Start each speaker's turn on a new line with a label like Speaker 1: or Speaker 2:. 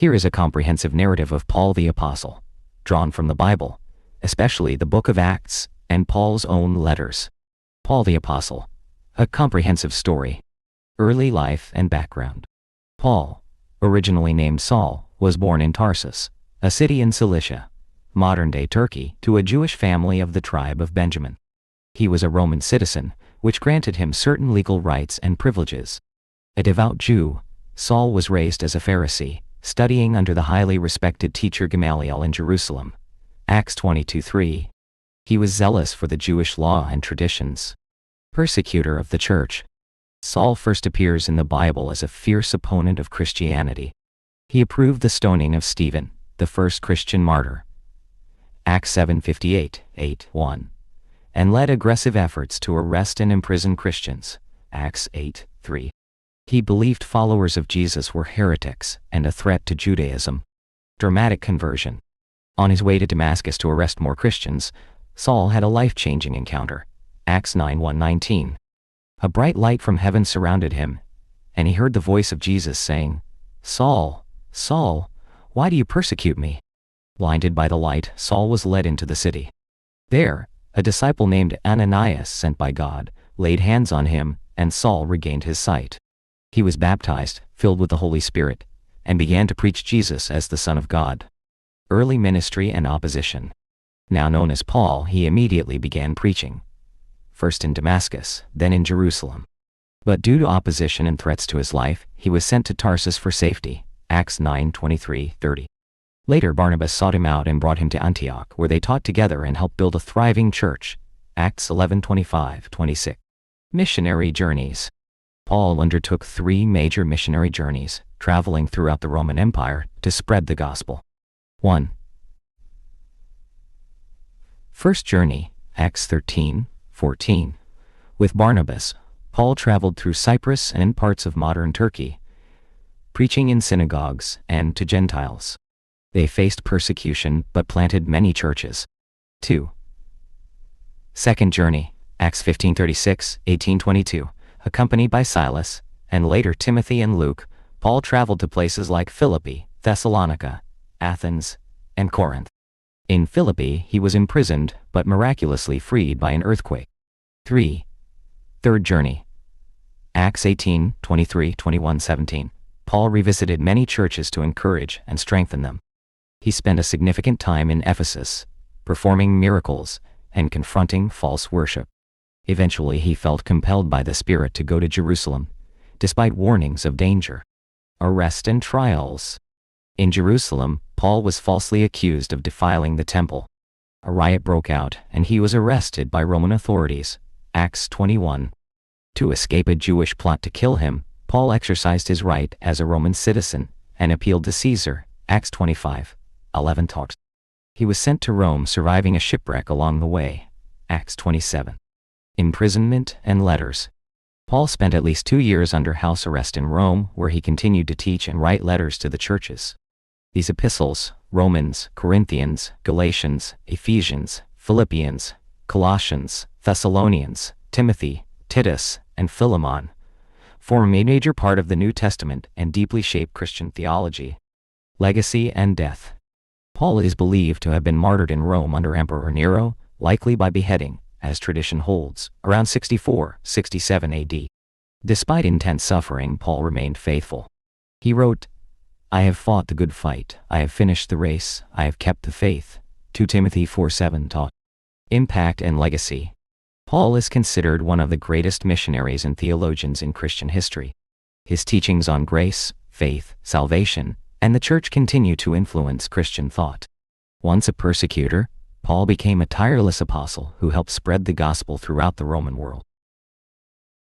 Speaker 1: Here is a comprehensive narrative of Paul the Apostle, drawn from the Bible, especially the book of Acts and Paul's own letters. Paul the Apostle, a comprehensive story. Early life and background. Paul, originally named Saul, was born in Tarsus, a city in Cilicia, modern-day Turkey, to a Jewish family of the tribe of Benjamin. He was a Roman citizen, which granted him certain legal rights and privileges. A devout Jew, Saul was raised as a Pharisee, studying under the highly respected teacher Gamaliel in Jerusalem. Acts 22:3. He was zealous for the Jewish law and traditions. Persecutor of the church. Saul first appears in the Bible as a fierce opponent of Christianity. He approved the stoning of Stephen, the first Christian martyr. Acts 7:58-8-1. And led aggressive efforts to arrest and imprison Christians. Acts 8:3. He believed followers of Jesus were heretics and a threat to Judaism. Dramatic conversion. On his way to Damascus to arrest more Christians, Saul had a life-changing encounter. Acts 9:1-19. A bright light from heaven surrounded him, and he heard the voice of Jesus saying, "Saul, Saul, why do you persecute me?" Blinded by the light, Saul was led into the city. There, a disciple named Ananias, sent by God, laid hands on him, and Saul regained his sight. He was baptized, filled with the Holy Spirit, and began to preach Jesus as the Son of God. Early ministry and opposition. Now known as Paul, he immediately began preaching. First in Damascus, then in Jerusalem. But due to opposition and threats to his life, he was sent to Tarsus for safety. Acts 9:23-30. Later Barnabas sought him out and brought him to Antioch, where they taught together and helped build a thriving church. Acts 11:25-26. Missionary journeys. Paul undertook 3 major missionary journeys, traveling throughout the Roman Empire to spread the gospel. 1. First journey, Acts 13:14. With Barnabas, Paul traveled through Cyprus and parts of modern Turkey, preaching in synagogues and to Gentiles. They faced persecution but planted many churches. 2. Second journey, Acts 15:36-18:22. Accompanied by Silas, and later Timothy and Luke, Paul traveled to places like Philippi, Thessalonica, Athens, and Corinth. In Philippi, he was imprisoned, but miraculously freed by an earthquake. 3. Third journey. Acts 18:23-21-17. Paul revisited many churches to encourage and strengthen them. He spent a significant time in Ephesus, performing miracles and confronting false worship. Eventually he felt compelled by the Spirit to go to Jerusalem, despite warnings of danger. Arrest and trials. In Jerusalem, Paul was falsely accused of defiling the temple. A riot broke out, and he was arrested by Roman authorities. Acts 21. To escape a Jewish plot to kill him, Paul exercised his right as a Roman citizen and appealed to Caesar. Acts 25:11 talks. He was sent to Rome, surviving a shipwreck along the way. Acts 27. Imprisonment and letters. Paul spent at least 2 years under house arrest in Rome, where he continued to teach and write letters to the churches. These epistles, Romans, Corinthians, Galatians, Ephesians, Philippians, Colossians, Thessalonians, Timothy, Titus, and Philemon, form a major part of the New Testament and deeply shape Christian theology. Legacy and death. Paul is believed to have been martyred in Rome under Emperor Nero, likely by beheading, as tradition holds, around 64-67 AD. Despite intense suffering, Paul remained faithful. He wrote, "I have fought the good fight, I have finished the race, I have kept the faith." 2 Timothy 4:7 taught. Impact and legacy. Paul is considered one of the greatest missionaries and theologians in Christian history. His teachings on grace, faith, salvation, and the church continue to influence Christian thought. Once a persecutor, Paul became a tireless apostle who helped spread the gospel throughout the Roman world.